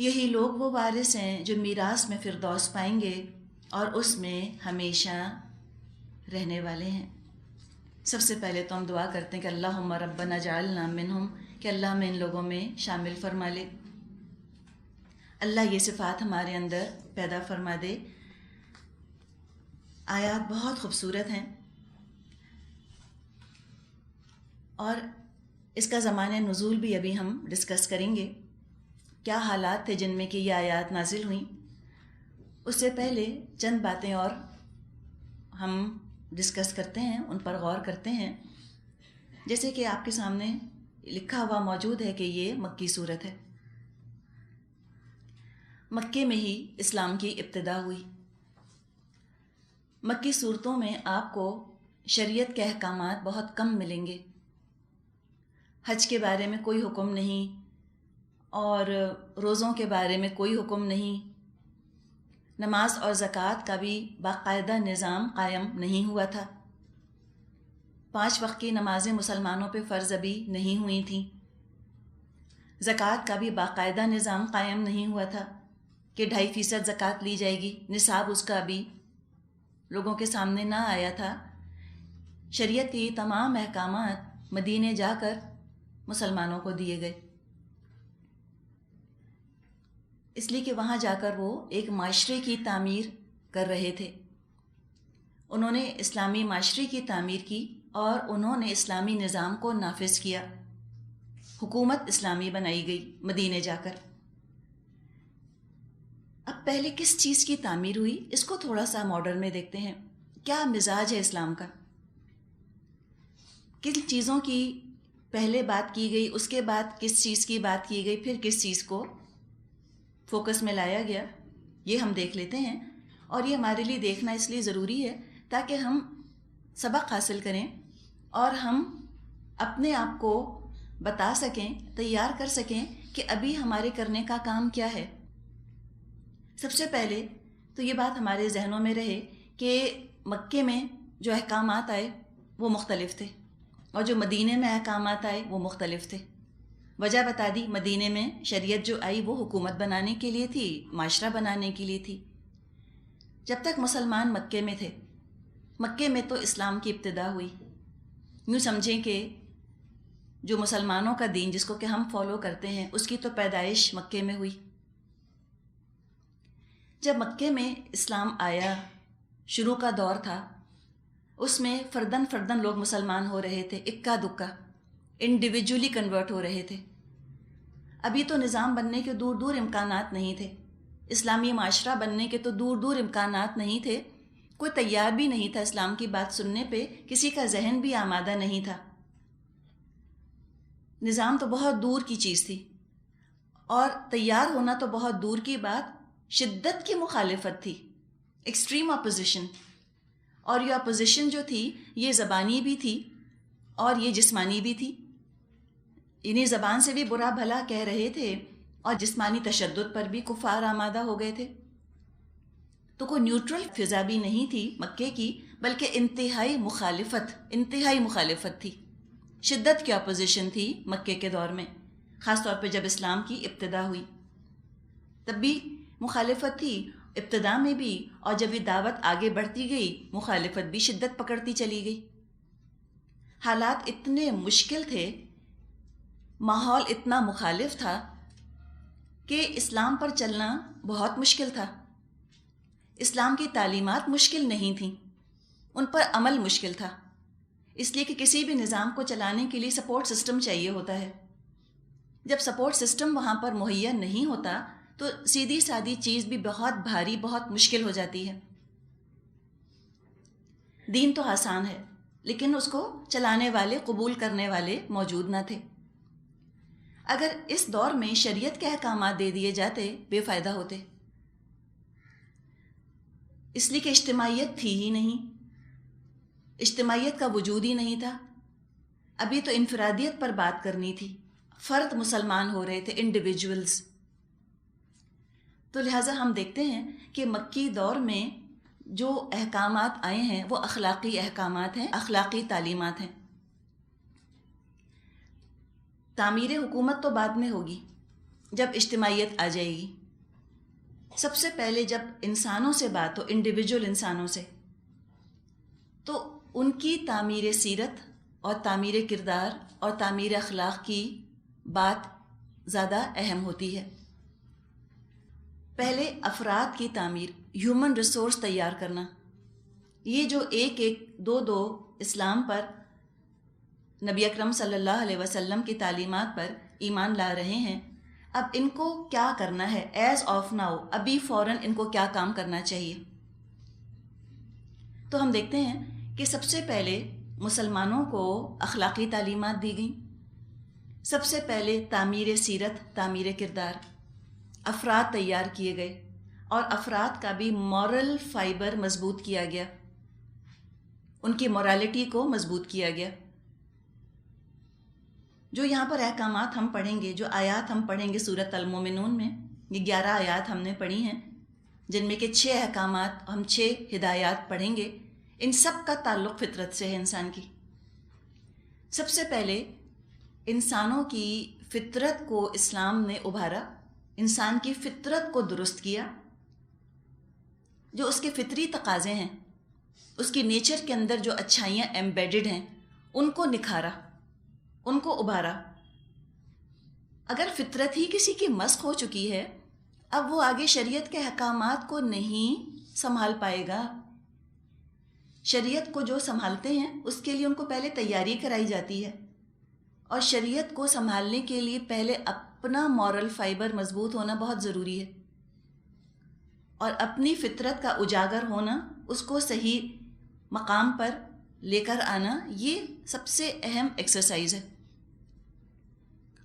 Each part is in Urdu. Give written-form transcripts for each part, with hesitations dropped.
یہی لوگ وہ وارث ہیں جو میراث میں فردوس پائیں گے اور اس میں ہمیشہ رہنے والے ہیں۔ سب سے پہلے تو ہم دعا کرتے ہیں کہ اللہم ربنا جعلنا منہم، کہ اللہ میں ان لوگوں میں شامل فرما لے۔ اللہ یہ صفات ہمارے اندر پیدا فرما دے۔ آیات بہت خوبصورت ہیں اور اس کا زمانہ نزول بھی ابھی ہم ڈسکس کریں گے، کیا حالات تھے جن میں کہ یہ آیات نازل ہوئیں۔ اس سے پہلے چند باتیں اور ہم ڈسکس کرتے ہیں، ان پر غور کرتے ہیں۔ جیسے کہ آپ کے سامنے لکھا ہوا موجود ہے کہ یہ مکی صورت ہے۔ مکے میں ہی اسلام کی ابتدا ہوئی۔ مکی صورتوں میں آپ کو شریعت کے احکامات بہت کم ملیں گے۔ حج کے بارے میں کوئی حکم نہیں اور روزوں کے بارے میں کوئی حکم نہیں، نماز اور زکوٰۃ کا بھی باقاعدہ نظام قائم نہیں ہوا تھا، 5 وقت کی نمازیں مسلمانوں پہ فرض ابھی نہیں ہوئی تھیں، زکوٰۃ کا بھی باقاعدہ نظام قائم نہیں ہوا تھا کہ 2.5% زکوٰۃ لی جائے گی، نصاب اس کا ابھی لوگوں کے سامنے نہ آیا تھا۔ شریعت کی تمام احکامات مدینے جا کر مسلمانوں کو دیے گئے، اس لیے کہ وہاں جا کر وہ ایک معاشرے کی تعمیر کر رہے تھے۔ انہوں نے اسلامی معاشرے کی تعمیر کی اور انہوں نے اسلامی نظام کو نافذ کیا، حکومت اسلامی بنائی گئی مدینے جا کر۔ اب پہلے کس چیز کی تعمیر ہوئی، اس کو تھوڑا سا ماڈرن میں دیکھتے ہیں۔ کیا مزاج ہے اسلام کا، کن چیزوں کی پہلے بات کی گئی، اس کے بعد کس چیز کی بات کی گئی، پھر کس چیز کو فوکس میں لایا گیا، یہ ہم دیکھ لیتے ہیں۔ اور یہ ہمارے لیے دیکھنا اس لیے ضروری ہے تاکہ ہم سبق حاصل کریں اور ہم اپنے آپ کو بتا سکیں، تیار کر سکیں کہ ابھی ہمارے کرنے کا کام کیا ہے۔ سب سے پہلے تو یہ بات ہمارے ذہنوں میں رہے کہ مکے میں جو احکامات آئے وہ مختلف تھے اور جو مدینے میں احکامات آئے وہ مختلف تھے۔ وجہ بتا دی، مدینے میں شریعت جو آئی وہ حکومت بنانے کے لیے تھی، معاشرہ بنانے کے لیے تھی۔ جب تک مسلمان مکے میں تھے، مکے میں تو اسلام کی ابتدا ہوئی۔ یوں سمجھیں کہ جو مسلمانوں کا دین جس کو کہ ہم فالو کرتے ہیں، اس کی تو پیدائش مکے میں ہوئی۔ جب مکے میں اسلام آیا، شروع کا دور تھا، اس میں فردن فردن لوگ مسلمان ہو رہے تھے، اکا دکا انڈیویجولی کنورٹ ہو رہے تھے۔ ابھی تو نظام بننے کے دور دور امکانات نہیں تھے، اسلامی معاشرہ بننے کے تو دور دور امکانات نہیں تھے، کوئی تیار بھی نہیں تھا اسلام کی بات سننے پہ، کسی کا ذہن بھی آمادہ نہیں تھا۔ نظام تو بہت دور کی چیز تھی اور تیار ہونا تو بہت دور کی بات، شدت کی مخالفت تھی، ایکسٹریم اپوزیشن۔ اور یہ اپوزیشن جو تھی یہ زبانی بھی تھی اور یہ جسمانی بھی تھی، انہیں زبان سے بھی برا بھلا کہہ رہے تھے اور جسمانی تشدد پر بھی کفار آمادہ ہو گئے تھے۔ تو کوئی نیوٹرل فضا بھی نہیں تھی مکے کی، بلکہ انتہائی مخالفت تھی، شدت کی اپوزیشن تھی مکے کے دور میں، خاص طور پہ جب اسلام کی ابتدا ہوئی تب بھی مخالفت تھی، ابتدا میں بھی، اور جب یہ دعوت آگے بڑھتی گئی مخالفت بھی شدت پکڑتی چلی گئی۔ حالات اتنے مشکل تھے، ماحول اتنا مخالف تھا کہ اسلام پر چلنا بہت مشکل تھا۔ اسلام کی تعلیمات مشکل نہیں تھیں، ان پر عمل مشکل تھا، اس لیے کہ کسی بھی نظام کو چلانے کے لیے سپورٹ سسٹم چاہیے ہوتا ہے۔ جب سپورٹ سسٹم وہاں پر مہیا نہیں ہوتا تو سیدھی سادی چیز بھی بہت بھاری، بہت مشکل ہو جاتی ہے۔ دین تو آسان ہے لیکن اس کو چلانے والے، قبول کرنے والے موجود نہ تھے۔ اگر اس دور میں شریعت کے احکامات دے دیے جاتے بے فائدہ ہوتے، اس لیے کہ اجتماعیت تھی ہی نہیں، اجتماعیت کا وجود ہی نہیں تھا۔ ابھی تو انفرادیت پر بات کرنی تھی، فرد مسلمان ہو رہے تھے، انڈیویجولز۔ تو لہٰذا ہم دیکھتے ہیں کہ مکی دور میں جو احکامات آئے ہیں وہ اخلاقی احکامات ہیں، اخلاقی تعلیمات ہیں۔ تعمیر حکومت تو بعد میں ہوگی، جب اجتماعیت آ جائے گی، سب سے پہلے جب انسانوں سے بات ہو، انڈیویجول انسانوں سے، تو ان کی تعمیر سیرت اور تعمیر کردار اور تعمیر اخلاق کی بات زیادہ اہم ہوتی ہے۔ پہلے افراد کی تعمیر، ہیومن ریسورس تیار کرنا، یہ جو ایک دو اسلام پر، نبی اکرم صلی اللہ علیہ وسلم کی تعلیمات پر ایمان لا رہے ہیں، اب ان کو کیا کرنا ہے ایز آف ناؤ، ابھی فوراً ان کو کیا کام کرنا چاہیے؟ تو ہم دیکھتے ہیں کہ سب سے پہلے مسلمانوں کو اخلاقی تعلیمات دی گئیں۔ سب سے پہلے تعمیر سیرت، تعمیر کردار، افراد تیار کیے گئے، اور افراد کا بھی مورل فائبر مضبوط کیا گیا، ان کی مورالٹی کو مضبوط کیا گیا۔ جو یہاں پر احکامات ہم پڑھیں گے، جو آیات ہم پڑھیں گے سورۃ المومنون میں، یہ 11 آیات ہم نے پڑھی ہیں، جن میں کہ 6 احکامات، ہم 6 ہدایات پڑھیں گے، ان سب کا تعلق فطرت سے ہے انسان کی۔ سب سے پہلے انسانوں کی فطرت کو اسلام نے ابھارا، انسان کی فطرت کو درست کیا، جو اس کے فطری تقاضے ہیں، اس کی نیچر کے اندر جو اچھائیاں ایمبیڈڈ ہیں، ان کو نکھارا، ان کو ابھارا۔ اگر فطرت ہی کسی کی مسخ ہو چکی ہے، اب وہ آگے شریعت کے احکامات کو نہیں سنبھال پائے گا۔ شریعت کو جو سنبھالتے ہیں اس کے لیے ان کو پہلے تیاری کرائی جاتی ہے، اور شریعت کو سنبھالنے کے لیے پہلے اپنا مورل فائبر مضبوط ہونا بہت ضروری ہے، اور اپنی فطرت کا اجاگر ہونا، اس کو صحیح مقام پر لے کر آنا، یہ سب سے اہم ایکسرسائز ہے،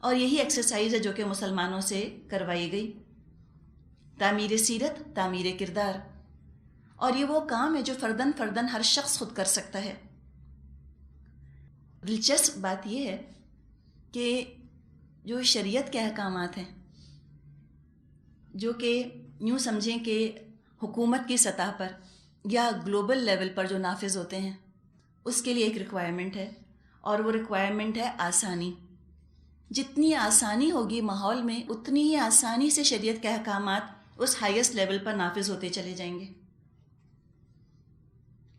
اور یہی ایکسرسائز ہے جو کہ مسلمانوں سے کروائی گئی، تعمیر سیرت، تعمیر کردار۔ اور یہ وہ کام ہے جو فرداً ہر شخص خود کر سکتا ہے۔ دلچسپ بات یہ ہے کہ جو شریعت کے احکامات ہیں، جو کہ یوں سمجھیں کہ حکومت کی سطح پر یا گلوبل لیول پر جو نافذ ہوتے ہیں، اس کے لیے ایک ریکوائرمنٹ ہے، اور وہ ریکوائرمنٹ ہے آسانی۔ جتنی آسانی ہوگی ماحول میں، اتنی ہی آسانی سے شریعت کے احکامات اس ہائیسٹ لیول پر نافذ ہوتے چلے جائیں گے۔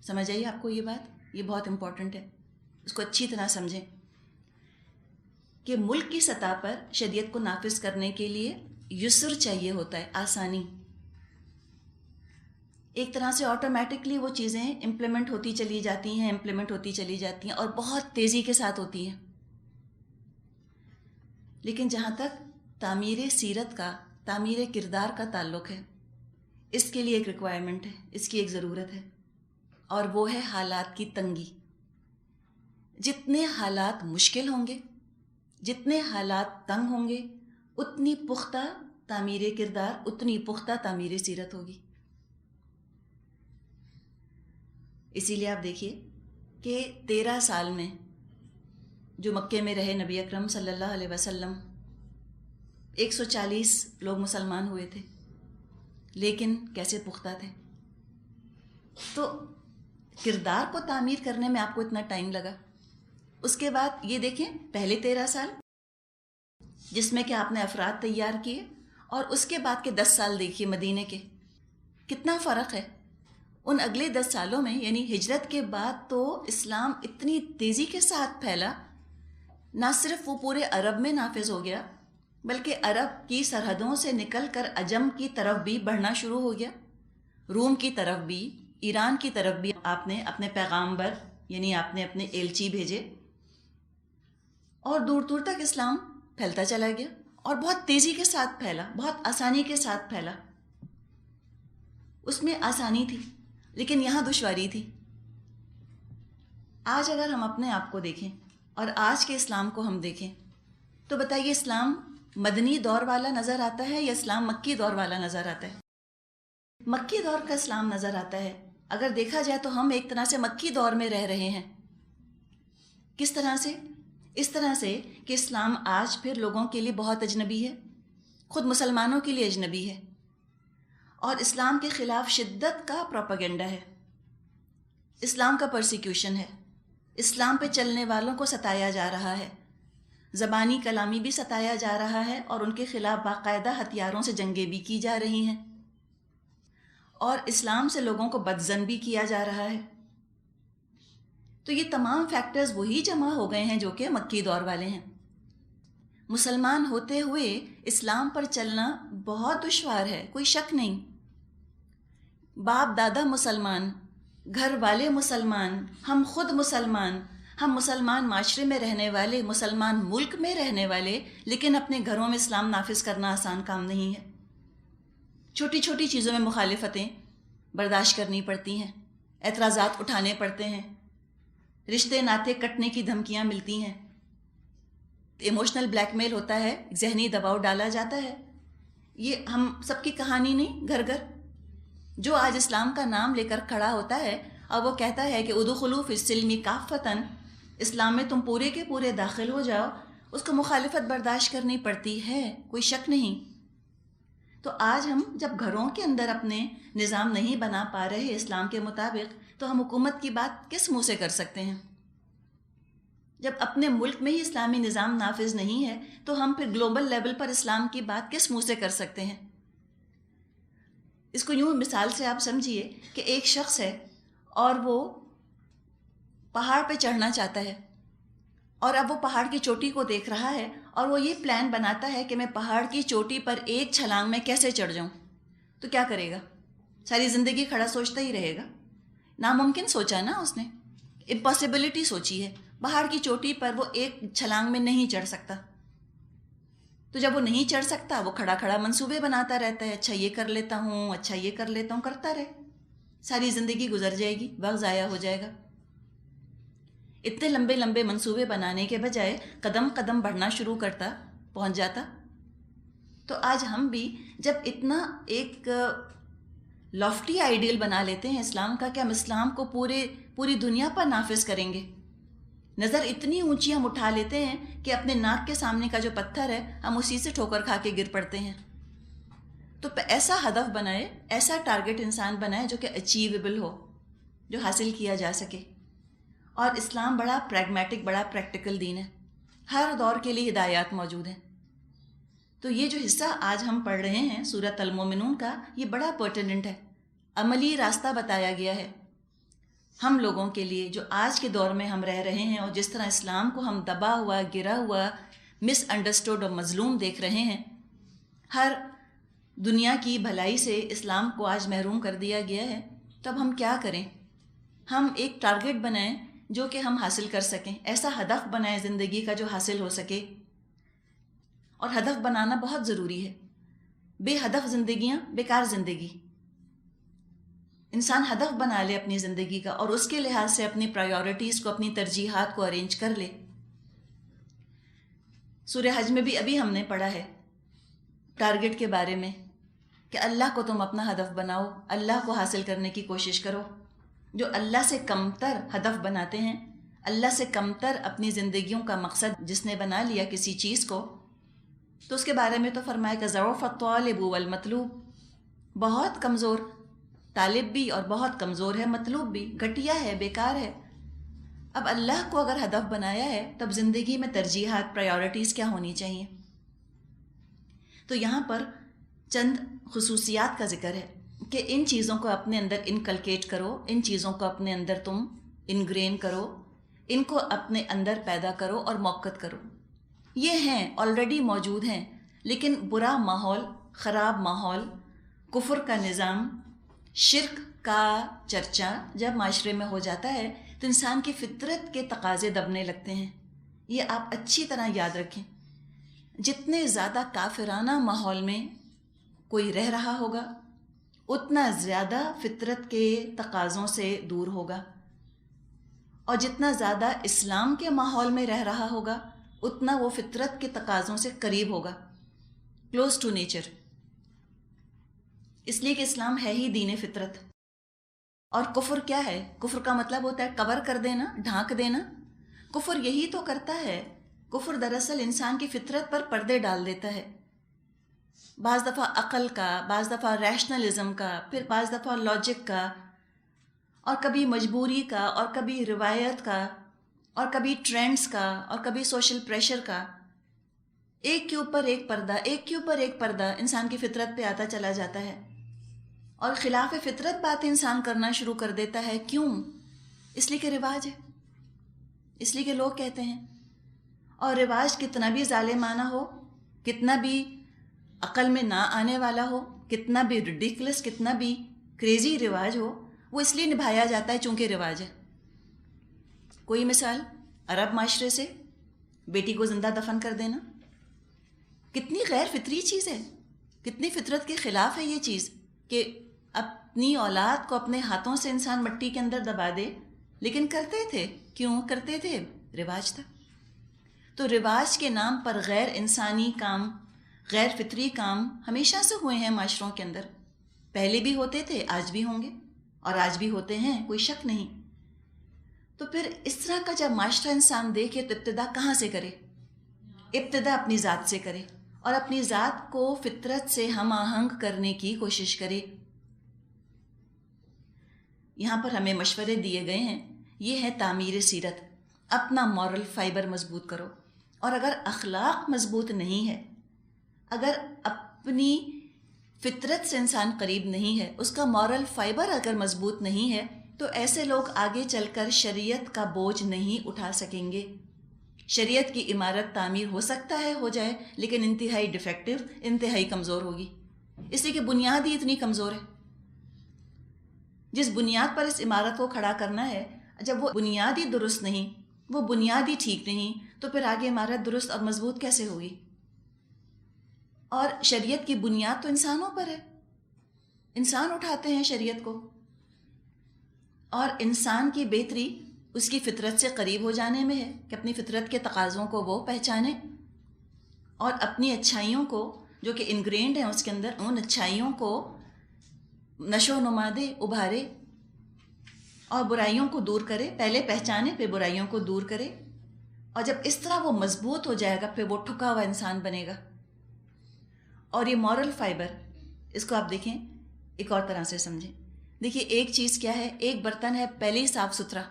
سمجھ آئیے آپ کو یہ بات؟ یہ بہت امپورٹنٹ ہے، اس کو اچھی طرح سمجھیں کہ ملک کی سطح پر شریعت کو نافذ کرنے کے لیے یسر چاہیے ہوتا ہے، آسانی۔ ایک طرح سے آٹومیٹکلی وہ چیزیں امپلیمنٹ ہوتی چلی جاتی ہیں اور بہت تیزی کے ساتھ ہوتی ہیں۔ لیکن جہاں تک تعمیر سیرت کا، تعمیر کردار کا تعلق ہے، اس کے لیے ایک ریکوائرمنٹ ہے، اس کی ایک ضرورت ہے، اور وہ ہے حالات کی تنگی۔ جتنے حالات مشکل ہوں گے، جتنے حالات تنگ ہوں گے، اتنی پختہ تعمیر کردار، اتنی پختہ تعمیر سیرت ہوگی۔ اسی لیے آپ دیکھیے کہ 13 سال میں جو مکے میں رہے نبی اکرم صلی اللہ علیہ وسلم، 140 لوگ مسلمان ہوئے تھے، لیکن کیسے پختہ تھے۔ تو کردار کو تعمیر کرنے میں آپ کو اتنا ٹائم لگا۔ اس کے بعد یہ دیکھیں، پہلے 13 سال جس میں کہ آپ نے افراد تیار کیے، اور اس کے بعد کے 10 سال دیکھیے مدینے کے، کتنا فرق ہے۔ ان اگلے 10 سالوں میں، یعنی ہجرت کے بعد تو اسلام اتنی تیزی کے ساتھ پھیلا، نہ صرف وہ پورے عرب میں نافذ ہو گیا، بلکہ عرب کی سرحدوں سے نکل کر عجم کی طرف بھی بڑھنا شروع ہو گیا، روم کی طرف بھی، ایران کی طرف بھی آپ نے اپنے پیغامبر، یعنی آپ نے اپنے ایلچی بھیجے، اور دور دور تک اسلام پھیلتا چلا گیا، اور بہت تیزی کے ساتھ پھیلا، بہت آسانی کے ساتھ پھیلا۔ اس میں آسانی تھی، لیکن یہاں دشواری تھی۔ آج اگر ہم اپنے آپ کو دیکھیں اور آج کے اسلام کو ہم دیکھیں، تو بتائیے اسلام مدنی دور والا نظر آتا ہے یا اسلام مکی دور والا نظر آتا ہے؟ مکی دور کا اسلام نظر آتا ہے۔ اگر دیکھا جائے تو ہم ایک طرح سے مکی دور میں رہ رہے ہیں۔ کس طرح سے؟ اس طرح سے کہ اسلام آج پھر لوگوں کے لیے بہت اجنبی ہے، خود مسلمانوں کے لیے اجنبی ہے، اور اسلام کے خلاف شدت کا پروپیگنڈا ہے، اسلام کا پرسیکیوشن ہے، اسلام پہ چلنے والوں کو ستایا جا رہا ہے، زبانی کلامی بھی ستایا جا رہا ہے اور ان کے خلاف باقاعدہ ہتھیاروں سے جنگیں بھی کی جا رہی ہیں، اور اسلام سے لوگوں کو بدظن بھی کیا جا رہا ہے۔ تو یہ تمام فیکٹرز وہی جمع ہو گئے ہیں جو کہ مکی دور والے ہیں۔ مسلمان ہوتے ہوئے اسلام پر چلنا بہت دشوار ہے، کوئی شک نہیں۔ باپ دادا مسلمان، گھر والے مسلمان، ہم خود مسلمان، ہم مسلمان معاشرے میں رہنے والے، مسلمان ملک میں رہنے والے، لیکن اپنے گھروں میں اسلام نافذ کرنا آسان کام نہیں ہے۔ چھوٹی چھوٹی چیزوں میں مخالفتیں برداشت کرنی پڑتی ہیں، اعتراضات اٹھانے پڑتے ہیں، رشتے ناطے کٹنے کی دھمکیاں ملتی ہیں، ایموشنل بلیک میل ہوتا ہے، ذہنی دباؤ ڈالا جاتا ہے۔ یہ ہم سب کی کہانی نہیں، گھر گھر جو آج اسلام کا نام لے کر کھڑا ہوتا ہے اور وہ کہتا ہے کہ ادخلوا فی السلم کافۃ، اسلام میں تم پورے کے پورے داخل ہو جاؤ، اس کو مخالفت برداشت کرنی پڑتی ہے، کوئی شک نہیں۔ تو آج ہم جب گھروں کے اندر اپنے نظام نہیں بنا پا رہے اسلام کے مطابق، تو ہم حکومت کی بات کس منہ سے کر سکتے ہیں؟ جب اپنے ملک میں ہی اسلامی نظام نافذ نہیں ہے تو ہم پھر گلوبل لیول پر اسلام کی بات کس منہ سے کر سکتے ہیں؟ اس کو یوں مثال سے آپ سمجھیے کہ ایک شخص ہے اور وہ پہاڑ پہ چڑھنا چاہتا ہے، اور اب وہ پہاڑ کی چوٹی کو دیکھ رہا ہے اور وہ یہ پلان بناتا ہے کہ میں پہاڑ کی چوٹی پر ایک چھلانگ میں کیسے چڑھ جاؤں۔ تو کیا کرے گا؟ ساری زندگی کھڑا سوچتا ہی رہے گا۔ ناممکن سوچا نا اس نے، امپاسبلٹی سوچی ہے، پہاڑ کی چوٹی پر وہ ایک چھلانگ میں نہیں چڑھ سکتا۔ تو جب وہ نہیں چڑھ سکتا، وہ کھڑا کھڑا منصوبے بناتا رہتا ہے، اچھا یہ کر لیتا ہوں، اچھا یہ کر لیتا ہوں، کرتا رہے، ساری زندگی گزر جائے گی، وقت ضائع ہو جائے گا۔ اتنے لمبے لمبے منصوبے بنانے کے بجائے قدم قدم بڑھنا شروع کرتا، پہنچ جاتا۔ تو آج ہم بھی جب اتنا ایک لافٹی آئیڈیل بنا لیتے ہیں اسلام کا کہ ہم اسلام کو پوری دنیا پر نافذ کریں گے، نظر اتنی اونچی ہم اٹھا لیتے ہیں کہ اپنے ناک کے سامنے کا جو پتھر ہے ہم اسی سے ٹھوکر کھا کے گر پڑتے ہیں۔ تو ایسا ہدف بنائے، ایسا ٹارگٹ انسان بنائے جو کہ اچیویبل ہو، جو حاصل کیا جا سکے۔ اور اسلام بڑا پریگمیٹک، بڑا پریکٹیکل دین ہے، ہر دور کے لیے ہدایات موجود ہیں۔ تو یہ جو حصہ آج ہم پڑھ رہے ہیں سورۃ المومنون کا، یہ بڑا پرٹیننٹ ہے، عملی راستہ بتایا گیا ہے ہم لوگوں کے لیے جو آج کے دور میں ہم رہ رہے ہیں، اور جس طرح اسلام کو ہم دبا ہوا، گرا ہوا، مس انڈرسٹوڈ اور مظلوم دیکھ رہے ہیں۔ ہر دنیا کی بھلائی سے اسلام کو آج محروم کر دیا گیا ہے۔ تو اب ہم کیا کریں؟ ہم ایک ٹارگٹ بنائیں جو کہ ہم حاصل کر سکیں، ایسا ہدف بنائیں زندگی کا جو حاصل ہو سکے۔ اور ہدف بنانا بہت ضروری ہے، بے ہدف زندگیاں بیکار زندگی۔ انسان ہدف بنا لے اپنی زندگی کا اور اس کے لحاظ سے اپنی پرائیورٹیز کو، اپنی ترجیحات کو ارینج کر لے۔ سورہ حج میں بھی ابھی ہم نے پڑھا ہے ٹارگٹ کے بارے میں کہ اللہ کو تم اپنا ہدف بناؤ، اللہ کو حاصل کرنے کی کوشش کرو۔ جو اللہ سے کمتر ہدف بناتے ہیں، اللہ سے کمتر اپنی زندگیوں کا مقصد جس نے بنا لیا کسی چیز کو، تو اس کے بارے میں تو فرمایا کہ ضعف الطالب والمطلوب، بہت کمزور طالب بھی اور بہت کمزور ہے مطلوب بھی، گھٹیا ہے، بیکار ہے۔ اب اللہ کو اگر ہدف بنایا ہے تب زندگی میں ترجیحات، پرائیورٹیز کیا ہونی چاہیے؟ تو یہاں پر چند خصوصیات کا ذکر ہے کہ ان چیزوں کو اپنے اندر انکلکیٹ کرو، ان چیزوں کو اپنے اندر تم انگرین کرو، ان کو اپنے اندر پیدا کرو اور موقت کرو۔ یہ ہیں، آلریڈی موجود ہیں، لیکن برا ماحول، خراب ماحول، کفر کا نظام، شرک کا چرچا جب معاشرے میں ہو جاتا ہے تو انسان کی فطرت کے تقاضے دبنے لگتے ہیں۔ یہ آپ اچھی طرح یاد رکھیں، جتنے زیادہ کافرانہ ماحول میں کوئی رہ رہا ہوگا اتنا زیادہ فطرت کے تقاضوں سے دور ہوگا، اور جتنا زیادہ اسلام کے ماحول میں رہ رہا ہوگا اتنا وہ فطرت کے تقاضوں سے قریب ہوگا، کلوز ٹو نیچر۔ اس لیے کہ اسلام ہے ہی دین فطرت۔ اور کفر کیا ہے؟ کفر کا مطلب ہوتا ہے کور کر دینا، ڈھانک دینا۔ کفر یہی تو کرتا ہے، کفر دراصل انسان کی فطرت پر پردے ڈال دیتا ہے، بعض دفعہ عقل کا، بعض دفعہ ریشنلزم کا، پھر بعض دفعہ لاجک کا، اور کبھی مجبوری کا، اور کبھی روایت کا، اور کبھی ٹرینڈز کا، اور کبھی سوشل پریشر کا۔ ایک کے اوپر ایک پردہ، ایک کے اوپر ایک پردہ انسان کی فطرت پہ آتا چلا جاتا ہے، اور خلاف فطرت باتیں انسان کرنا شروع کر دیتا ہے. کیوں؟ اس لیے کہ رواج ہے، اس لیے کہ لوگ کہتے ہیں. اور رواج کتنا بھی ظالمانہ ہو، کتنا بھی عقل میں نہ آنے والا ہو، کتنا بھی ریڈیکولس، کتنا بھی کریزی رواج ہو، وہ اس لیے نبھایا جاتا ہے چونکہ رواج ہے. کوئی مثال عرب معاشرے سے بیٹی کو زندہ دفن کر دینا، کتنی غیر فطری چیز ہے، کتنی فطرت کے خلاف ہے یہ چیز کہ اپنی اولاد کو اپنے ہاتھوں سے انسان مٹی کے اندر دبا دے. لیکن کرتے تھے. کیوں کرتے تھے؟ رواج تھا. تو رواج کے نام پر غیر انسانی کام، غیر فطری کام ہمیشہ سے ہوئے ہیں معاشروں کے اندر. پہلے بھی ہوتے تھے، آج بھی ہوں گے، اور آج بھی ہوتے ہیں، کوئی شک نہیں. تو پھر اس طرح کا جب معاشرہ انسان دیکھے تو ابتدا کہاں سے کرے؟ ابتدا اپنی ذات سے کرے، اور اپنی ذات کو فطرت سے ہم آہنگ کرنے کی کوشش کرے. یہاں پر ہمیں مشورے دیے گئے ہیں، یہ ہے تعمیر سیرت. اپنا مورل فائبر مضبوط کرو. اور اگر اخلاق مضبوط نہیں ہے، اگر اپنی فطرت سے انسان قریب نہیں ہے، اس کا مورل فائبر اگر مضبوط نہیں ہے، تو ایسے لوگ آگے چل کر شریعت کا بوجھ نہیں اٹھا سکیں گے. شریعت کی عمارت تعمیر ہو سکتا ہے ہو جائے، لیکن انتہائی ڈیفیکٹو، انتہائی کمزور ہوگی، اس لیے کہ بنیاد ہی اتنی کمزور ہے. جس بنیاد پر اس عمارت کو کھڑا کرنا ہے، جب وہ بنیاد ہی درست نہیں، وہ بنیاد ہی ٹھیک نہیں، تو پھر آگے عمارت درست اور مضبوط کیسے ہوگی؟ اور شریعت کی بنیاد تو انسانوں پر ہے، انسان اٹھاتے ہیں شریعت کو. اور انسان کی بہتری اس کی فطرت سے قریب ہو جانے میں ہے کہ اپنی فطرت کے تقاضوں کو وہ پہچانے، اور اپنی اچھائیوں کو جو کہ انگرینڈ ہیں اس کے اندر، ان اچھائیوں کو نشو و نما دے، ابھارے، اور برائیوں کو دور کرے. پہلے پہچانے، پھر برائیوں کو دور کرے. اور جب اس طرح وہ مضبوط ہو جائے گا، پھر وہ ٹھکا ہوا انسان بنے گا. اور یہ مورل فائبر، اس کو آپ دیکھیں ایک اور طرح سے سمجھیں. دیکھیے ایک چیز کیا ہے، ایک برتن ہے پہلے ہی صاف ستھرا،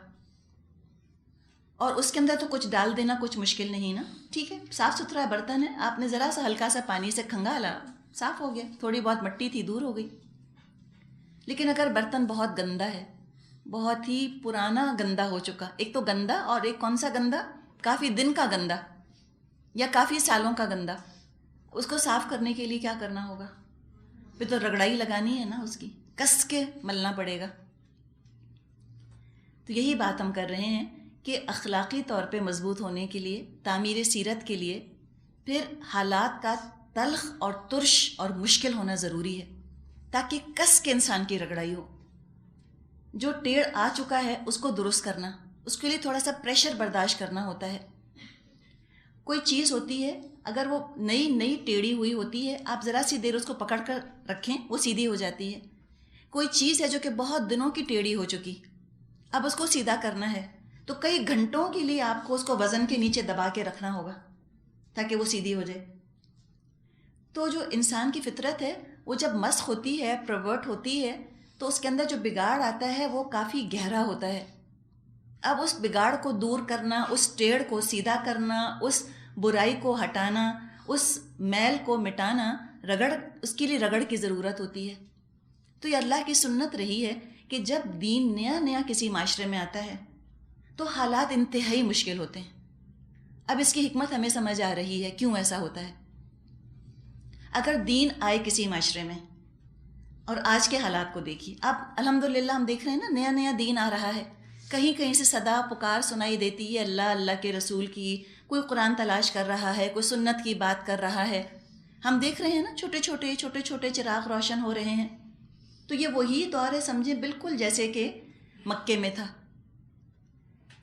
اور اس کے اندر تو کچھ ڈال دینا کچھ مشکل نہیں نا. ٹھیک ہے، صاف ستھرا برتن ہے، آپ نے ذرا سا ہلکا سا پانی سے کھنگالا، صاف ہو گیا، تھوڑی بہت مٹی تھی دور ہو گئی. لیکن اگر برتن بہت گندا ہے، بہت ہی پرانا گندا ہو چکا، ایک تو گندا، اور ایک کون سا گندا، کافی دن کا گندا یا کافی سالوں کا گندا، اس کو صاف کرنے کے لیے کیا کرنا ہوگا؟ پھر تو رگڑائی لگانی ہے نا، اس کی کس کے ملنا پڑے گا. تو یہی بات ہم کر رہے ہیں کہ اخلاقی طور پہ مضبوط ہونے کے لیے، تعمیر سیرت کے لیے، پھر حالات کا تلخ اور ترش اور مشکل ہونا ضروری ہے، تاکہ کس کے انسان کی رگڑائی ہو. جو ٹیڑھ آ چکا ہے اس کو درست کرنا، اس کے لیے تھوڑا سا پریشر برداشت کرنا ہوتا ہے. کوئی چیز ہوتی ہے اگر وہ نئی ٹیڑھی ہوئی ہوتی ہے، آپ ذرا سی دیر اس کو پکڑ کر رکھیں، وہ سیدھی ہو جاتی ہے. کوئی چیز ہے جو کہ بہت دنوں کی ٹیڑھی ہو چکی، اب اس کو سیدھا کرنا ہے تو کئی گھنٹوں کے لیے آپ کو اس کو وزن کے نیچے دبا کے رکھنا ہوگا تاکہ وہ سیدھی ہو جائے. تو جو انسان کی فطرت ہے وہ جب مسخ ہوتی ہے، پرورٹ ہوتی ہے، تو اس کے اندر جو بگاڑ آتا ہے وہ کافی گہرا ہوتا ہے. اب اس بگاڑ کو دور کرنا، اس ٹیڑھ کو سیدھا کرنا، اس برائی کو ہٹانا، اس میل کو مٹانا، اس کے لیے رگڑ کی ضرورت ہوتی ہے. تو یہ اللہ کی سنت رہی ہے کہ جب دین نیا نیا کسی معاشرے میں آتا ہے تو حالات انتہائی مشکل ہوتے ہیں. اب اس کی حکمت ہمیں سمجھ آ رہی ہے کیوں ایسا ہوتا ہے. اگر دین آئے کسی معاشرے میں، اور آج کے حالات کو دیکھیے، اب الحمدللہ ہم دیکھ رہے ہیں نا، نیا نیا دین آ رہا ہے، کہیں کہیں سے صدا پکار سنائی دیتی ہے اللہ اللہ کے رسول کی، کوئی قرآن تلاش کر رہا ہے، کوئی سنت کی بات کر رہا ہے. ہم دیکھ رہے ہیں نا، چھوٹے چھوٹے چراغ روشن ہو رہے ہیں. تو یہ وہی دور ہے، سمجھیں بالکل جیسے کہ مکے میں تھا.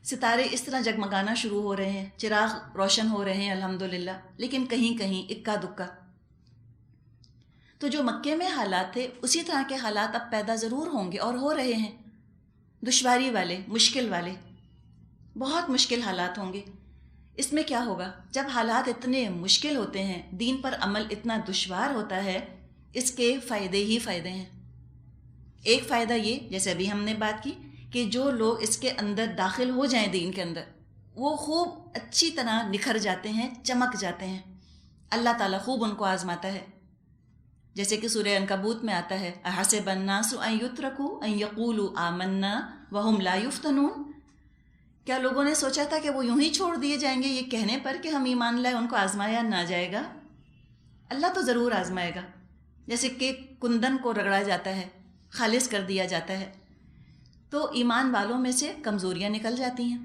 ستارے اس طرح جگمگانا شروع ہو رہے ہیں، چراغ روشن ہو رہے ہیں الحمدللہ، لیکن کہیں کہیں اکا دکا. تو جو مکے میں حالات تھے اسی طرح کے حالات اب پیدا ضرور ہوں گے اور ہو رہے ہیں، دشواری والے، مشکل والے، بہت مشکل حالات ہوں گے. اس میں کیا ہوگا؟ جب حالات اتنے مشکل ہوتے ہیں، دین پر عمل اتنا دشوار ہوتا ہے، اس کے فائدے ہی فائدے ہیں. ایک فائدہ یہ، جیسے ابھی ہم نے بات کی، کہ جو لوگ اس کے اندر داخل ہو جائیں دین کے اندر، وہ خوب اچھی طرح نکھر جاتے ہیں، چمک جاتے ہیں. اللہ تعالیٰ خوب ان کو آزماتا ہے، جیسے کہ سورہ عنکبوت میں آتا ہے احسب الناس ان یترکوا ان یقولوا آمنا وہم لا یفتنون، کیا لوگوں نے سوچا تھا کہ وہ یوں ہی چھوڑ دیے جائیں گے یہ کہنے پر کہ ہم ایمان لائے، ان کو آزمایا نہ جائے گا؟ اللہ تو ضرور آزمائے گا، جیسے کہ کندن کو رگڑا جاتا ہے، خالص کر دیا جاتا ہے، تو ایمان والوں میں سے کمزوریاں نکل جاتی ہیں،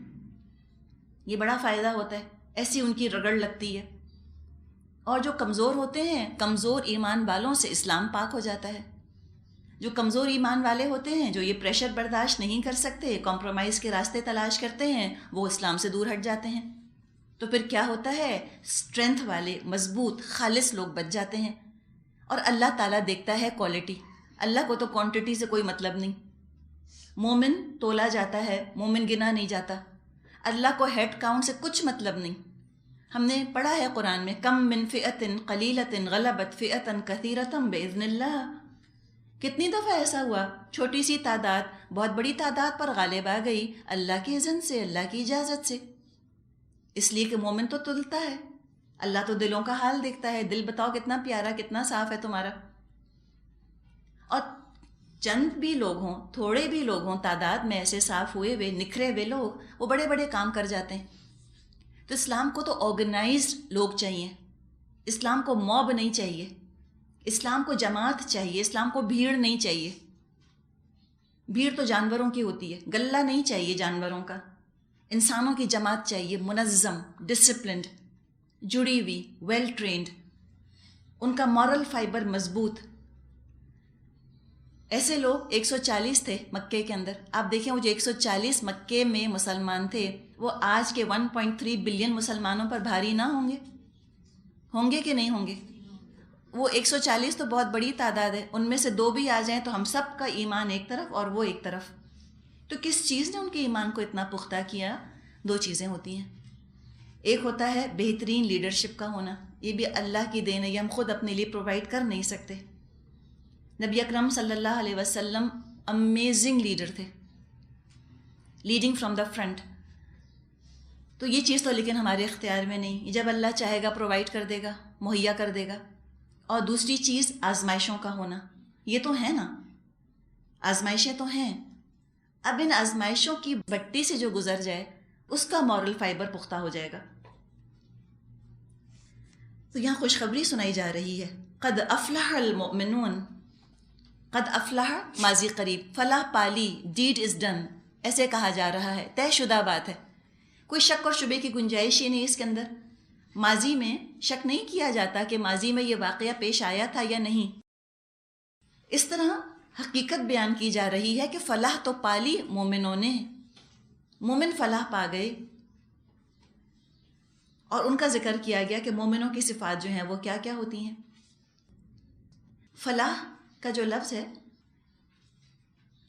یہ بڑا فائدہ ہوتا ہے، ایسی ان کی رگڑ لگتی ہے، اور جو کمزور ہوتے ہیں، کمزور ایمان والوں سے اسلام پاک ہو جاتا ہے۔ جو کمزور ایمان والے ہوتے ہیں، جو یہ پریشر برداشت نہیں کر سکتے، کمپرومائز کے راستے تلاش کرتے ہیں، وہ اسلام سے دور ہٹ جاتے ہیں، تو پھر کیا ہوتا ہے؟ اسٹرینتھ والے مضبوط خالص لوگ بچ جاتے ہیں، اور اللہ تعالیٰ دیکھتا ہے کوالٹی، اللہ کو تو کوانٹٹی سے کوئی مطلب نہیں، مومن تولا جاتا ہے، مومن گنا نہیں جاتا، اللہ کو ہیڈ کاؤنٹ سے کچھ مطلب نہیں۔ ہم نے پڑھا ہے قرآن میں کم من فئۃ قلیلۃ غلبت فئۃ کثیرۃ باذن اللہ، کتنی دفعہ ایسا ہوا چھوٹی سی تعداد بہت بڑی تعداد پر غالب آ گئی اللہ کی اذن سے، اللہ کی اجازت سے، اس لیے کہ مومن تو تلتا ہے، اللہ تو دلوں کا حال دیکھتا ہے، دل بتاؤ کتنا پیارا کتنا صاف ہے تمہارا، اور چند بھی لوگ ہوں، تھوڑے بھی لوگ ہوں تعداد میں ایسے صاف ہوئے ہوئے نکھرے ہوئے لوگ، وہ بڑے بڑے کام کر جاتے ہیں۔ تو اسلام کو تو آرگنائزڈ لوگ چاہیے، اسلام کو موب نہیں چاہیے، اسلام کو جماعت چاہیے، اسلام کو بھیڑ نہیں چاہیے، بھیڑ تو جانوروں کی ہوتی ہے، گلہ نہیں چاہیے جانوروں کا، انسانوں کی جماعت چاہیے، منظم، ڈسپلنڈ، جڑی ہوئی، ویل ٹرینڈ، ان کا مورل فائبر مضبوط۔ ایسے لوگ 140 تھے مکے کے اندر، آپ دیکھیں وہ جو 140 مکے میں مسلمان تھے، وہ آج کے 1.3 بلین مسلمانوں پر بھاری نہ ہوں گے؟ ہوں گے کہ نہیں ہوں گے؟ وہ 140 تو بہت بڑی تعداد ہے، ان میں سے 2 بھی آ جائیں تو ہم سب کا ایمان ایک طرف اور وہ ایک طرف، تو کس چیز نے ان کے ایمان کو اتنا پختہ کیا؟ 2 چیزیں ہوتی ہیں، ایک ہوتا ہے بہترین لیڈرشپ کا ہونا، یہ بھی اللہ کی دین ہے، یہ ہم خود اپنے لیے پرووائڈ کر نہیں سکتے۔ نبی اکرم صلی اللہ علیہ وسلم امیزنگ لیڈر تھے، لیڈنگ فرام دا فرنٹ، تو یہ چیز تو لیکن ہمارے اختیار میں نہیں، جب اللہ چاہے گا پرووائڈ کر دے گا، مہیا کر دے گا۔ اور دوسری چیز آزمائشوں کا ہونا، یہ تو ہے نا، آزمائشیں تو ہیں، اب ان آزمائشوں کی بٹی سے جو گزر جائے اس کا مورل فائبر پختہ ہو جائے گا۔ تو یہاں خوشخبری سنائی جا رہی ہے، قد افلح المؤمنون، قد افلح ماضی قریب، فلاح پالی، ڈیڈ از ڈن، ایسے کہا جا رہا ہے، طے شدہ بات ہے، کوئی شک اور شبے کی گنجائش ہی نہیں اس کے اندر، ماضی میں شک نہیں کیا جاتا کہ ماضی میں یہ واقعہ پیش آیا تھا یا نہیں، اس طرح حقیقت بیان کی جا رہی ہے کہ فلاح تو پالی مومنوں نے، مومن فلاح پا گئے، اور ان کا ذکر کیا گیا کہ مومنوں کی صفات جو ہیں وہ کیا کیا ہوتی ہیں۔ فلاح کا جو لفظ ہے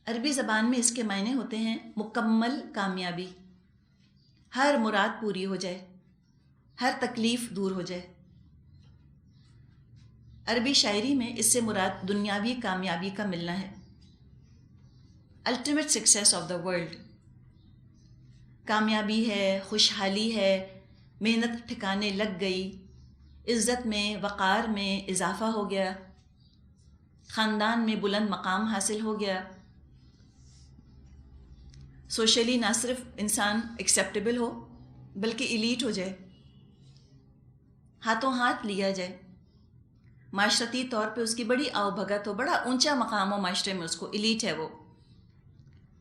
عربی زبان میں اس کے معنی ہوتے ہیں مکمل کامیابی، ہر مراد پوری ہو جائے، ہر تکلیف دور ہو جائے۔ عربی شاعری میں اس سے مراد دنیاوی کامیابی کا ملنا ہے، ultimate success of the world, کامیابی ہے، خوشحالی ہے، محنت ٹھکانے لگ گئی، عزت میں وقار میں اضافہ ہو گیا، خاندان میں بلند مقام حاصل ہو گیا، سوشلی نہ صرف انسان ایکسیپٹیبل ہو بلکہ ایلیٹ ہو جائے، ہاتھوں ہاتھ لیا جائے، معاشرتی طور پہ اس کی بڑی آؤ بھگت ہو، بڑا اونچا مقام ہو معاشرے میں، اس کو ایلیٹ ہے، وہ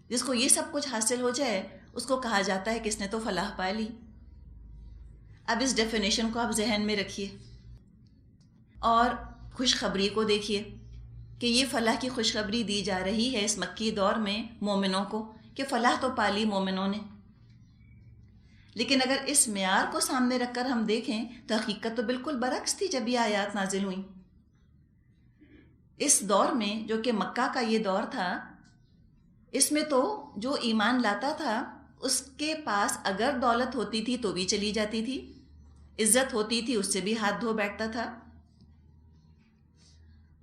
جس کو یہ سب کچھ حاصل ہو جائے اس کو کہا جاتا ہے کہ اس نے تو فلاح پا لی۔ اب اس ڈیفینیشن کو آپ ذہن میں رکھیے اور خوشخبری کو دیکھیے کہ یہ فلاح کی خوشخبری دی جا رہی ہے اس مکی دور میں مومنوں کو کہ فلاح تو پالی مومنوں نے، لیکن اگر اس معیار کو سامنے رکھ کر ہم دیکھیں تو حقیقت تو بالکل برعکس تھی جب یہ آیات نازل ہوئیں۔ اس دور میں جو کہ مکہ کا یہ دور تھا، اس میں تو جو ایمان لاتا تھا اس کے پاس اگر دولت ہوتی تھی تو بھی چلی جاتی تھی، عزت ہوتی تھی اس سے بھی ہاتھ دھو بیٹھتا تھا،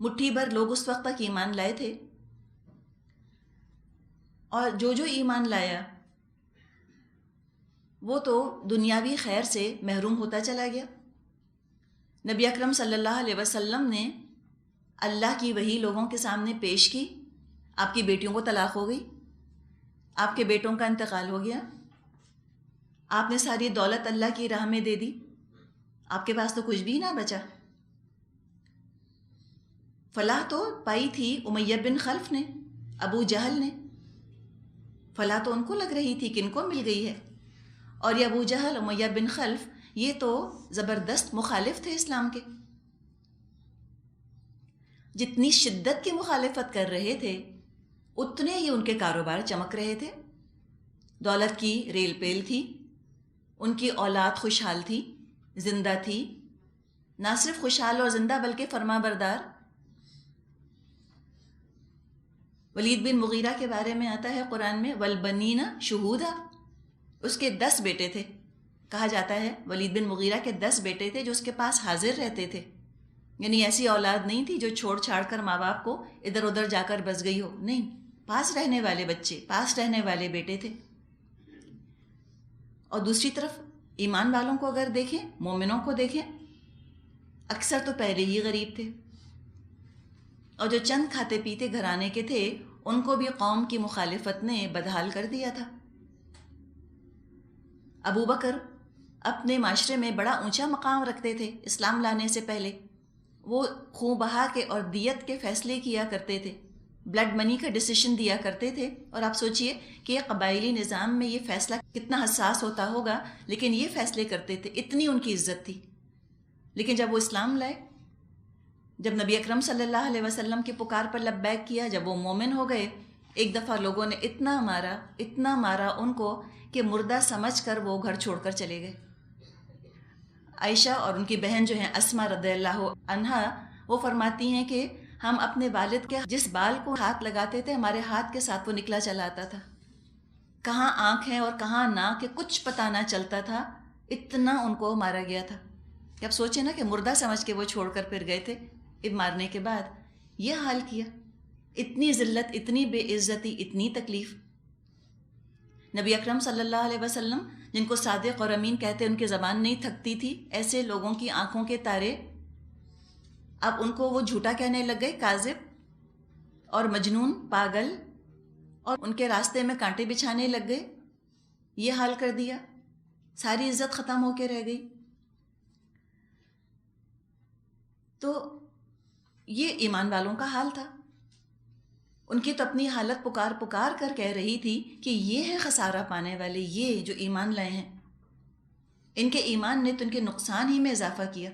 مٹھی بھر لوگ اس وقت تک ایمان لائے تھے، اور جو ایمان لایا وہ تو دنیاوی خیر سے محروم ہوتا چلا گیا۔ نبی اکرم صلی اللہ علیہ وسلم نے اللہ کی وحی لوگوں کے سامنے پیش کی، آپ کی بیٹیوں کو طلاق ہو گئی، آپ کے بیٹوں کا انتقال ہو گیا، آپ نے ساری دولت اللہ کی راہ میں دے دی، آپ کے پاس تو کچھ بھی نہ بچا۔ فلاح تو پائی تھی امیہ بن خلف نے، ابو جہل نے، فلاح تو ان کو لگ رہی تھی کہ ان کو مل گئی ہے، اور یہ ابو جہل امیہ بن خلف یہ تو زبردست مخالف تھے اسلام کے، جتنی شدت کی مخالفت کر رہے تھے اتنے ہی ان کے کاروبار چمک رہے تھے، دولت کی ریل پیل تھی، ان کی اولاد خوشحال تھی، زندہ تھی، نہ صرف خوشحال اور زندہ بلکہ فرما بردار۔ ولید بن مغیرہ کے بارے میں آتا ہے قرآن میں والبنین شہودا، اس کے 10 بیٹے تھے، کہا جاتا ہے ولید بن مغیرہ کے 10 بیٹے تھے جو اس کے پاس حاضر رہتے تھے، یعنی ایسی اولاد نہیں تھی جو چھوڑ چھاڑ کر ماں باپ کو ادھر ادھر جا کر بس گئی ہو، نہیں، پاس رہنے والے بچے، پاس رہنے والے بیٹے تھے۔ اور دوسری طرف ایمان والوں کو اگر دیکھیں، مومنوں کو دیکھیں، اکثر تو پہلے ہی غریب تھے، اور جو چند کھاتے پیتے گھرانے کے تھے ان کو بھی قوم کی مخالفت نے بدحال کر دیا تھا۔ ابو بکر اپنے معاشرے میں بڑا اونچا مقام رکھتے تھے، اسلام لانے سے پہلے وہ خون بہا کے اور دیت کے فیصلے کیا کرتے تھے، بلڈ منی کا ڈیسیشن دیا کرتے تھے، اور آپ سوچئے کہ قبائلی نظام میں یہ فیصلہ کتنا حساس ہوتا ہوگا، لیکن یہ فیصلے کرتے تھے، اتنی ان کی عزت تھی۔ لیکن جب وہ اسلام لائے، جب نبی اکرم صلی اللہ علیہ وسلم کی پکار پر لبیک کیا، جب وہ مومن ہو گئے، ایک دفعہ لوگوں نے اتنا مارا ان کو کہ مردہ سمجھ کر وہ گھر چھوڑ کر چلے گئے۔ عائشہ اور ان کی بہن جو ہیں اسما رضی اللہ عنہا، وہ فرماتی ہیں کہ ہم اپنے والد کے جس بال کو ہاتھ لگاتے تھے ہمارے ہاتھ کے ساتھ وہ نکلا چلا آتا تھا، کہاں آنکھ ہے اور کہاں ناک ہے کچھ پتہ نہ چلتا تھا، اتنا ان کو مارا گیا تھا۔ اب سوچیں نا کہ مردہ سمجھ کے وہ چھوڑ کر پھر گئے تھے، اب مارنے کے بعد یہ حال کیا، اتنی ذلت، اتنی بے عزتی، اتنی تکلیف۔ نبی اکرم صلی اللہ علیہ وسلم جن کو صادق اور امین کہتے، ان کی زبان نہیں تھکتی تھی، ایسے لوگوں کی آنکھوں کے تارے، اب ان کو وہ جھوٹا کہنے لگ گئے، کاذب اور مجنون، پاگل، اور ان کے راستے میں کانٹے بچھانے لگ گئے، یہ حال کر دیا، ساری عزت ختم ہو کے رہ گئی۔ تو یہ ایمان والوں کا حال تھا، ان کی تو اپنی حالت پکار پکار کر کہہ رہی تھی کہ یہ ہے خسارہ پانے والے، یہ جو ایمان لائے ہیں، ان کے ایمان نے تو ان کے نقصان ہی میں اضافہ کیا،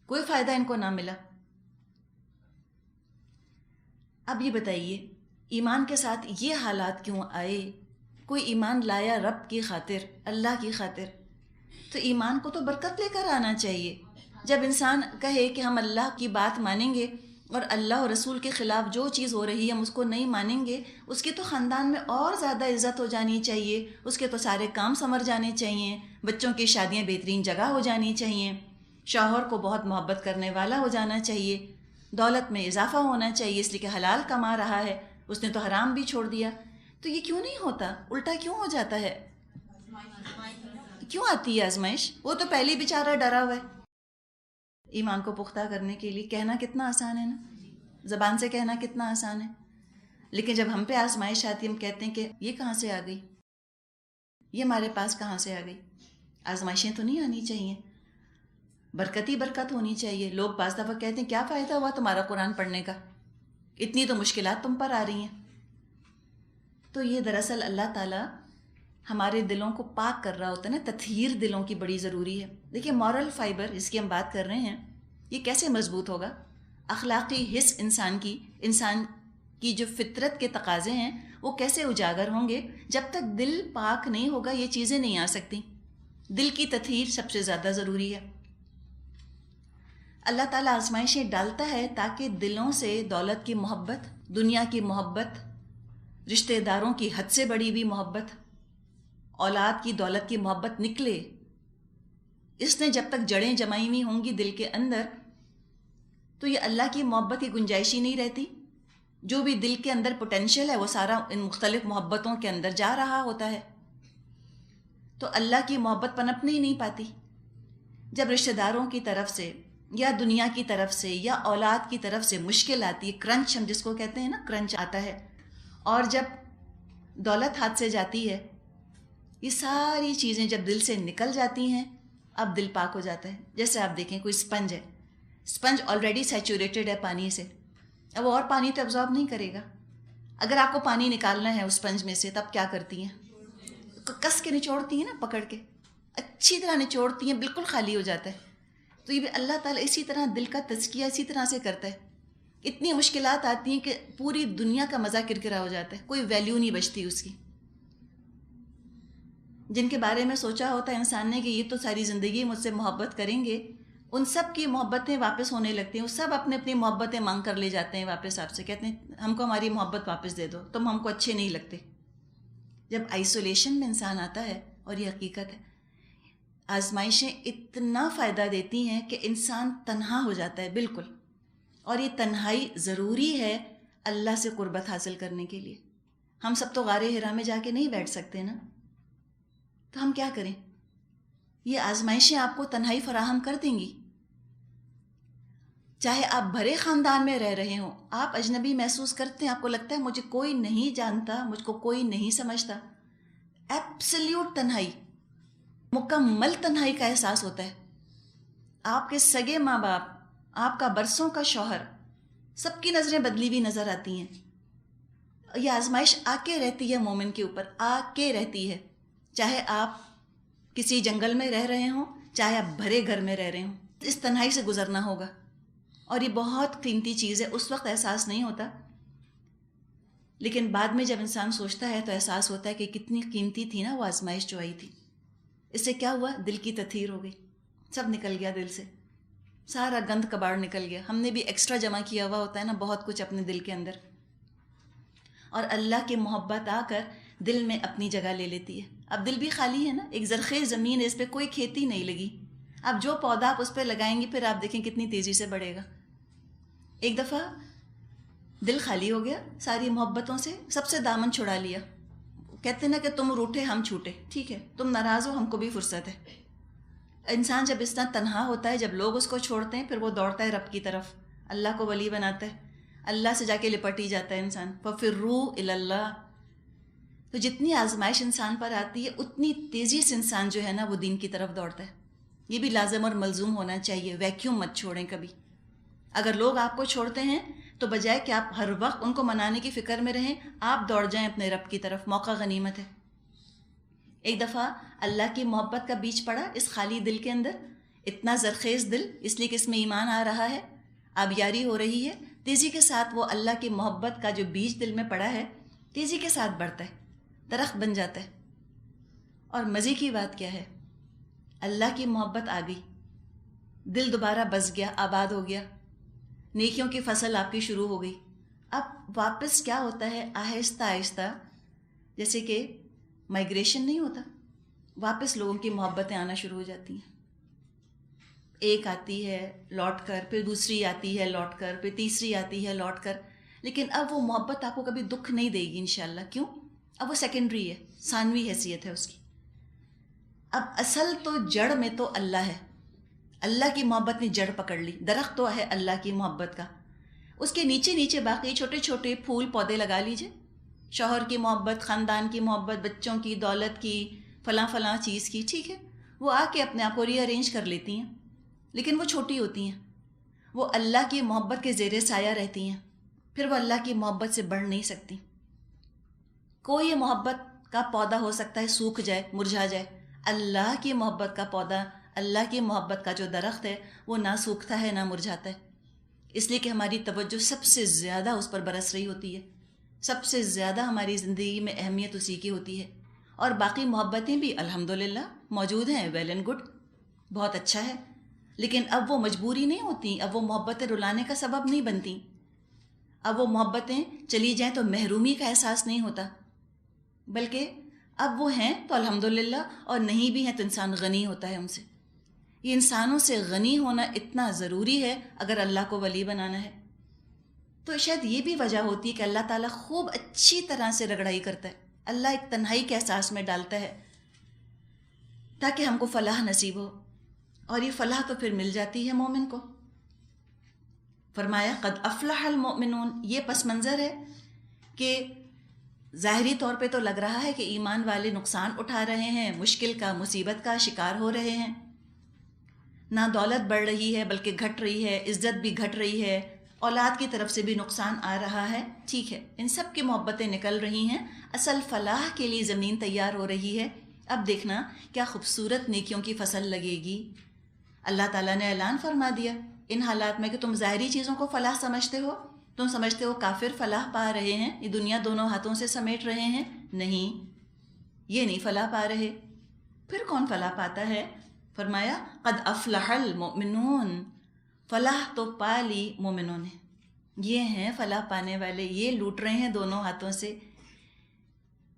کوئی فائدہ ان کو نہ ملا۔ اب یہ بتائیے ایمان کے ساتھ یہ حالات کیوں آئے؟ کوئی ایمان لایا رب کی خاطر، اللہ کی خاطر، تو ایمان کو تو برکت لے کر آنا چاہیے۔ جب انسان کہے کہ ہم اللہ کی بات مانیں گے اور اللہ اور رسول کے خلاف جو چیز ہو رہی ہے ہم اس کو نہیں مانیں گے، اس کی تو خاندان میں اور زیادہ عزت ہو جانی چاہیے، اس کے تو سارے کام سنور جانے چاہیے، بچوں کی شادیاں بہترین جگہ ہو جانی چاہیے، شوہر کو بہت محبت کرنے والا ہو جانا چاہیے، دولت میں اضافہ ہونا چاہیے، اس لیے کہ حلال کما رہا ہے، اس نے تو حرام بھی چھوڑ دیا۔ تو یہ کیوں نہیں ہوتا؟ الٹا کیوں ہو جاتا ہے؟ کیوں آتی ہے آزمائش؟ وہ تو پہلے بیچارہ ڈرا ہوا ہے۔ ایمان کو پختہ کرنے کے لیے کہنا کتنا آسان ہے نا، زبان سے کہنا کتنا آسان ہے، لیکن جب ہم پہ آزمائش آتی ہم کہتے ہیں کہ یہ کہاں سے آ گئی، یہ ہمارے پاس کہاں سے آ گئی۔ آزمائشیں تو نہیں آنی چاہیے، برکت ہی برکت ہونی چاہیے۔ لوگ بعض دفعہ کہتے ہیں کیا فائدہ ہوا تمہارا قرآن پڑھنے کا، اتنی تو مشکلات تم پر آ رہی ہیں۔ تو یہ دراصل اللہ تعالیٰ ہمارے دلوں کو پاک کر رہا ہوتا ہے نا، تطہیر دلوں کی بڑی ضروری ہے۔ دیکھیے مورل فائبر جس کی ہم بات کر رہے ہیں، یہ کیسے مضبوط ہوگا؟ اخلاقی حس انسان کی جو فطرت کے تقاضے ہیں وہ کیسے اجاگر ہوں گے؟ جب تک دل پاک نہیں ہوگا یہ چیزیں نہیں آ سکتی۔ دل کی تطہیر سب سے زیادہ ضروری ہے۔ اللہ تعالیٰ آزمائشیں ڈالتا ہے تاکہ دلوں سے دولت کی محبت، دنیا کی محبت، رشتہ داروں کی حد سے بڑی بھی محبت، اولاد کی دولت کی محبت نکلے۔ اس نے جب تک جڑیں جمائی ہوئی ہوں گی دل کے اندر تو یہ اللہ کی محبت کی گنجائش ہی نہیں رہتی۔ جو بھی دل کے اندر پوٹینشیل ہے وہ سارا ان مختلف محبتوں کے اندر جا رہا ہوتا ہے، تو اللہ کی محبت پنپنے ہی نہیں پاتی۔ جب رشتہ داروں کی طرف سے یا دنیا کی طرف سے یا اولاد کی طرف سے مشکل آتی ہے، کرنچ ہم جس کو کہتے ہیں نا، کرنچ آتا ہے، اور جب دولت ہاتھ سے جاتی ہے، یہ ساری چیزیں جب دل سے نکل جاتی ہیں، اب دل پاک ہو جاتا ہے. جیسے آپ دیکھیں کوئی اسپنج ہے، اسپنج آلریڈی سیچوریٹڈ ہے پانی سے، اب اور پانی تو ایبزارب نہیں کرے گا. اگر آپ کو پانی نکالنا ہے اس اسپنج میں سے، تب کیا کرتی ہیں؟ کس کے نچوڑتی ہیں نا، پکڑ کے اچھی طرح نچوڑتی ہیں، بالکل خالی ہو جاتا ہے. تو یہ بھی اللہ تعالیٰ اسی طرح دل کا تزکیہ اسی طرح سے کرتا ہے. اتنی مشکلات آتی ہیں کہ پوری دنیا کا مزہ کرکرا ہو جاتا ہے، کوئی ویلیو نہیں بچتی اس کی. جن کے بارے میں سوچا ہوتا ہے انسان نے کہ یہ تو ساری زندگی مجھ سے محبت کریں گے، ان سب کی محبتیں واپس ہونے لگتی ہیں. وہ سب اپنے اپنی محبتیں مانگ کر لے جاتے ہیں واپس آپ سے، کہتے ہیں ہم کو ہماری محبت واپس دے دو، تم ہم کو اچھے نہیں لگتے. جب آئسولیشن میں انسان آتا ہے، اور یہ حقیقت ہے، آزمائشیں اتنا فائدہ دیتی ہیں کہ انسان تنہا ہو جاتا ہے بالکل. اور یہ تنہائی ضروری ہے اللہ سے قربت حاصل کرنے کے لیے. ہم سب تو غار حرا میں جا کے نہیں بیٹھ سکتے نا، تو ہم کیا کریں؟ یہ آزمائشیں آپ کو تنہائی فراہم کر دیں گی. چاہے آپ بھرے خاندان میں رہ رہے ہوں، آپ اجنبی محسوس کرتے ہیں، آپ کو لگتا ہے مجھے کوئی نہیں جانتا، مجھ کو کوئی نہیں سمجھتا. ایبسلیوٹ تنہائی، مکمل تنہائی کا احساس ہوتا ہے. آپ کے سگے ماں باپ، آپ کا برسوں کا شوہر، سب کی نظریں بدلی ہوئی نظر آتی ہیں. یہ آزمائش آ کے رہتی ہے مومن کے اوپر، آ کے رہتی ہے. چاہے آپ کسی جنگل میں رہ رہے ہوں، چاہے آپ بھرے گھر میں رہ رہے ہوں، اس تنہائی سے گزرنا ہوگا. اور یہ بہت قیمتی چیز ہے. اس وقت احساس نہیں ہوتا، لیکن بعد میں جب انسان سوچتا ہے تو احساس ہوتا ہے کہ کتنی قیمتی تھی نا وہ آزمائش جو آئی تھی. اس سے کیا ہوا؟ دل کی تطہیر ہو گئی، سب نکل گیا دل سے، سارا گند کباڑ نکل گیا. ہم نے بھی ایکسٹرا جمع کیا ہوا ہوتا ہے نا بہت کچھ اپنے دل کے اندر، اور اللہ کی محبت آ کر دل میں اپنی جگہ لے لیتی ہے. اب دل بھی خالی ہے نا، ایک زرخیز زمین ہے، اس پہ کوئی کھیتی نہیں لگی. اب جو پودا آپ اس پہ لگائیں گے پھر آپ دیکھیں کتنی تیزی سے بڑھے گا. ایک دفعہ دل خالی ہو گیا ساری محبتوں سے، سب سے دامن چھڑا لیا. کہتے نا کہ تم روٹھے ہم چھوٹے، ٹھیک ہے تم ناراض ہو، ہم کو بھی فرصت ہے. انسان جب اس طرح تنہا ہوتا ہے، جب لوگ اس کو چھوڑتے ہیں، پھر وہ دوڑتا ہے رب کی طرف، اللہ کو ولی بناتا ہے، اللہ سے جا کے لپٹ ہی جاتا ہے انسان. فَفِرُّوا إِلَى اللَّهِ. تو جتنی آزمائش انسان پر آتی ہے اتنی تیزی سے انسان جو ہے نا وہ دین کی طرف دوڑتا ہے. یہ بھی لازم اور ملزوم ہونا چاہیے. ویکیوم مت چھوڑیں کبھی. اگر لوگ آپ کو چھوڑتے ہیں تو بجائے کہ آپ ہر وقت ان کو منانے کی فکر میں رہیں، آپ دوڑ جائیں اپنے رب کی طرف. موقع غنیمت ہے. ایک دفعہ اللہ کی محبت کا بیج پڑا اس خالی دل کے اندر، اتنا زرخیز دل، اس لیے کہ اس میں ایمان آ رہا ہے، آبیاری ہو رہی ہے. تیزی کے ساتھ وہ اللہ کی محبت کا جو بیج دل میں پڑا ہے تیزی کے ساتھ بڑھتا ہے، درخت بن جاتا ہے. اور مزے کی بات کیا ہے، اللہ کی محبت آ گئی، دل دوبارہ بس گیا، آباد ہو گیا، نیکیوں کی فصل آپ کی شروع ہو گئی. اب واپس کیا ہوتا ہے، آہستہ آہستہ جیسے کہ مائگریشن نہیں ہوتا، واپس لوگوں کی محبتیں آنا شروع ہو جاتی ہیں. ایک آتی ہے لوٹ کر، پھر دوسری آتی ہے لوٹ کر، پھر تیسری آتی ہے لوٹ کر. لیکن اب وہ محبت آپ کو کبھی دکھ نہیں دے گی انشاءاللہ. کیوں؟ اب وہ سیکنڈری ہے، ثانوی حیثیت ہے اس کی. اب اصل تو جڑ میں تو اللہ ہے. اللہ کی محبت نے جڑ پکڑ لی، درخت تو ہے اللہ کی محبت کا، اس کے نیچے نیچے باقی چھوٹے چھوٹے پھول پودے لگا لیجئے. شوہر کی محبت، خاندان کی محبت، بچوں کی، دولت کی، فلاں فلاں چیز کی، ٹھیک ہے، وہ آ کے اپنے آپ کو ری ارینج کر لیتی ہیں، لیکن وہ چھوٹی ہوتی ہیں. وہ اللہ کی محبت کے زیر سایہ رہتی ہیں، پھر وہ اللہ کی محبت سے بڑھ نہیں سکتی. کوئی محبت کا پودا ہو سکتا ہے سوکھ جائے، مرجھا جائے، اللہ کی محبت کا پودا، اللہ کی محبت کا جو درخت ہے وہ نہ سوکھتا ہے نہ مرجھاتا ہے. اس لیے کہ ہماری توجہ سب سے زیادہ اس پر برس رہی ہوتی ہے، سب سے زیادہ ہماری زندگی میں اہمیت اسی کی ہوتی ہے. اور باقی محبتیں بھی الحمدللہ موجود ہیں، ویل اینڈ گڈ، بہت اچھا ہے، لیکن اب وہ مجبوری نہیں ہوتی، اب وہ محبتیں رلانے کا سبب نہیں بنتی. اب وہ محبتیں چلی جائیں تو محرومی کا احساس نہیں ہوتا، بلکہ اب وہ ہیں تو الحمدللہ، اور نہیں بھی ہیں تو انسان غنی ہوتا ہے ان سے. یہ انسانوں سے غنی ہونا اتنا ضروری ہے اگر اللہ کو ولی بنانا ہے. تو شاید یہ بھی وجہ ہوتی ہے کہ اللہ تعالیٰ خوب اچھی طرح سے رگڑائی کرتا ہے. اللہ ایک تنہائی کے احساس میں ڈالتا ہے تاکہ ہم کو فلاح نصیب ہو. اور یہ فلاح تو پھر مل جاتی ہے مومن کو۔ فرمایا قد افلح المؤمنون، یہ پس منظر ہے کہ ظاہری طور پہ تو لگ رہا ہے کہ ایمان والے نقصان اٹھا رہے ہیں، مشکل کا، مصیبت کا شکار ہو رہے ہیں، نہ دولت بڑھ رہی ہے بلکہ گھٹ رہی ہے، عزت بھی گھٹ رہی ہے، اولاد کی طرف سے بھی نقصان آ رہا ہے، ٹھیک ہے، ان سب کی محبتیں نکل رہی ہیں، اصل فلاح کے لیے زمین تیار ہو رہی ہے۔ اب دیکھنا کیا خوبصورت نیکیوں کی فصل لگے گی۔ اللہ تعالیٰ نے اعلان فرما دیا ان حالات میں کہ تم ظاہری چیزوں کو فلاح سمجھتے ہو، تم سمجھتے ہو کافر فلاح پا رہے ہیں، یہ دنیا دونوں ہاتھوں سے سمیٹ رہے ہیں، نہیں، یہ نہیں فلاح پا رہے۔ پھر کون فلاح پاتا ہے؟ فرمایا قد افلح المؤمنون، فلاح تو پا لی مومنوں نے، یہ ہیں فلاح پانے والے، یہ لوٹ رہے ہیں دونوں ہاتھوں سے۔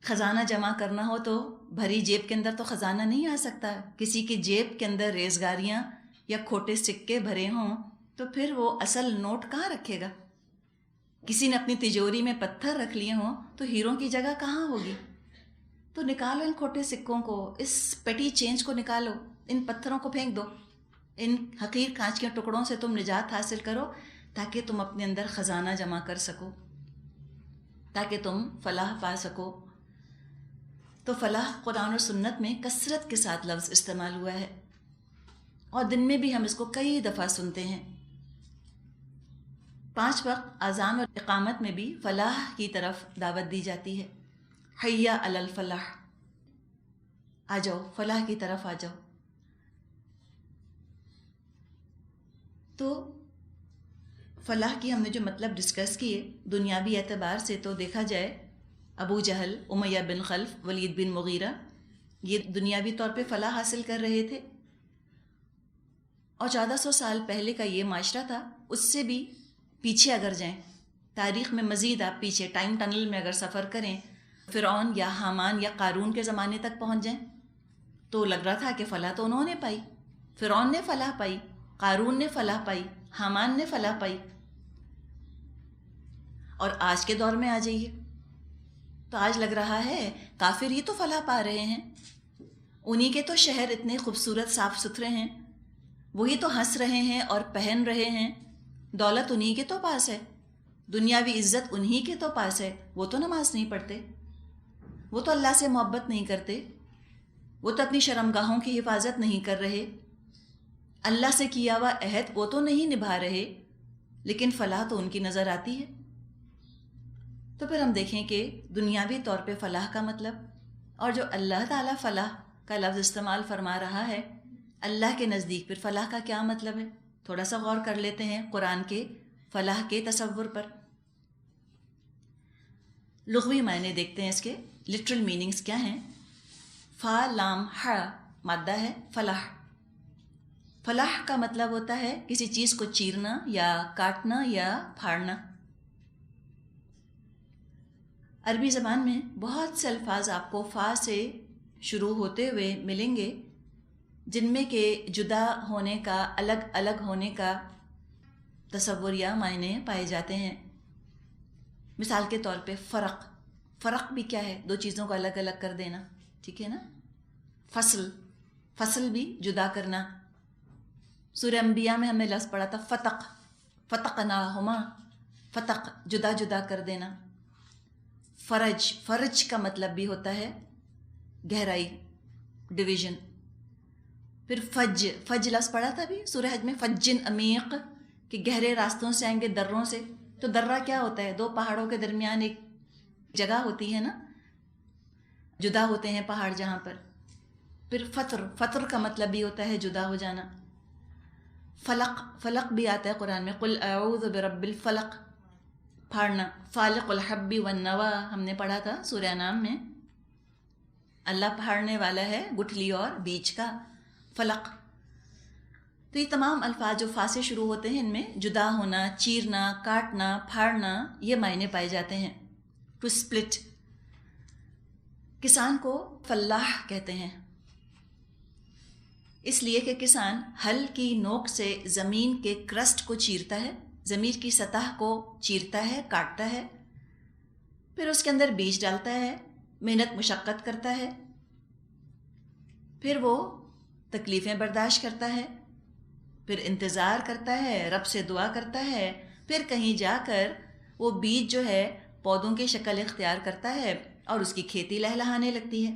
خزانہ جمع کرنا ہو تو بھری جیب کے اندر تو خزانہ نہیں آ سکتا، کسی کی جیب کے اندر ریزگاریاں یا کھوٹے سکے بھرے ہوں تو پھر وہ اصل نوٹ کہاں رکھے گا؟ کسی نے اپنی تجوری میں پتھر رکھ لیے ہوں تو ہیروں کی جگہ کہاں ہوگی؟ تو نکالو ان کھوٹے سکوں کو، اس پیٹی چینج کو نکالو، ان پتھروں کو پھینک دو، ان حقیر کانچ کے ٹکڑوں سے تم نجات حاصل کرو تاکہ تم اپنے اندر خزانہ جمع کر سکو، تاکہ تم فلاح پا سکو۔ تو فلاح قرآن اور سنت میں کثرت کے ساتھ لفظ استعمال ہوا ہے، اور دن میں بھی ہم اس کو کئی دفعہ سنتے ہیں۔ 5 وقت اذان اور اقامت میں بھی فلاح کی طرف دعوت دی جاتی ہے، حی علی الفلاح، آ جاؤ فلاح کی طرف آ جاؤ۔ تو فلاح کی ہم نے جو مطلب ڈسکس کیے، دنیاوی اعتبار سے تو دیکھا جائے ابو جہل، امیہ بن خلف، ولید بن مغیرہ، یہ دنیاوی طور پہ فلاح حاصل کر رہے تھے، اور 1400 سال پہلے کا یہ معاشرہ تھا۔ اس سے بھی پیچھے اگر جائیں تاریخ میں، مزید آپ پیچھے ٹائم ٹنل میں اگر سفر کریں، فرعون یا حامان یا قارون کے زمانے تک پہنچ جائیں تو لگ رہا تھا کہ فلاح تو انہوں نے پائی، فرعون نے فلاح پائی، قارون نے فلاح پائی، حامان نے فلاح پائی۔ اور آج کے دور میں آ جائیے تو آج لگ رہا ہے کافر ہی تو فلاح پا رہے ہیں، انہی کے تو شہر اتنے خوبصورت صاف ستھرے ہیں، وہی تو ہنس رہے ہیں اور پہن رہے ہیں، دولت انہی کے تو پاس ہے، دنیاوی عزت انہی کے تو پاس ہے، وہ تو نماز نہیں پڑھتے، وہ تو اللہ سے محبت نہیں کرتے، وہ تو اپنی شرمگاہوں کی حفاظت نہیں کر رہے، اللہ سے کیا ہوا عہد وہ تو نہیں نبھا رہے، لیکن فلاح تو ان کی نظر آتی ہے۔ تو پھر ہم دیکھیں کہ دنیاوی طور پہ فلاح کا مطلب، اور جو اللہ تعالیٰ فلاح کا لفظ استعمال فرما رہا ہے، اللہ کے نزدیک پھر فلاح کا کیا مطلب ہے؟ تھوڑا سا غور کر لیتے ہیں قرآن کے فلاح کے تصور پر۔ لغوی معنی دیکھتے ہیں اس کے، لٹرل میننگز کیا ہیں۔ فا لام ح مادہ ہے فلاح۔ فلاح کا مطلب ہوتا ہے کسی چیز کو چیرنا یا کاٹنا یا پھاڑنا۔ عربی زبان میں بہت سے الفاظ آپ کو فا سے شروع ہوتے ہوئے ملیں گے جن میں کہ جدا ہونے کا، الگ الگ ہونے کا تصور یا معنی پائے جاتے ہیں۔ مثال کے طور پہ فرق، فرق بھی کیا ہے؟ 2 چیزوں کو الگ الگ کر دینا، ٹھیک ہے نا۔ فصل، فصل بھی جدا کرنا۔ سورہ انبیاء میں ہم نے لفظ پڑھا تھا فتق، فتقناہما، فتق جدا جدا کر دینا۔ فرج، فرج کا مطلب بھی ہوتا ہے گہرائی، ڈویژن۔ پھر فج، فج لفظ پڑھا تھا بھی سورہ حج میں، فجن عمیق، کہ گہرے راستوں سے آئیں گے، دروں سے۔ تو درہ کیا ہوتا ہے؟ 2 پہاڑوں کے درمیان ایک جگہ ہوتی ہے نا، جدا ہوتے ہیں پہاڑ جہاں پر۔ پھر فطر، فطر کا مطلب بھی ہوتا ہے جدا ہو جانا۔ فلق، فلق بھی آتا ہے قرآن میں، قل اعوذ برب الفلق، پھاڑنا۔ فالق الحب والنوى ہم نے پڑھا تھا سورہ انعام میں، اللہ پھاڑنے والا ہے گٹھلی اور بیج کا، فلق۔ تو یہ تمام الفاظ جو فا سے شروع ہوتے ہیں ان میں جدا ہونا، چیرنا، کاٹنا، پھاڑنا، یہ معنی پائے جاتے ہیں۔ To split. کسان کو فلاح کہتے ہیں اس لیے کہ کسان ہل کی نوک سے زمین کے کرسٹ کو چیرتا ہے، زمین کی سطح کو چیرتا ہے، کاٹتا ہے، پھر اس کے اندر بیج ڈالتا ہے، محنت مشقت کرتا ہے، پھر وہ تکلیفیں برداشت کرتا ہے، پھر انتظار کرتا ہے، رب سے دعا کرتا ہے، پھر کہیں جا کر وہ بیج جو ہے پودوں کی شکل اختیار کرتا ہے اور اس کی کھیتی لہلہانے لگتی ہے۔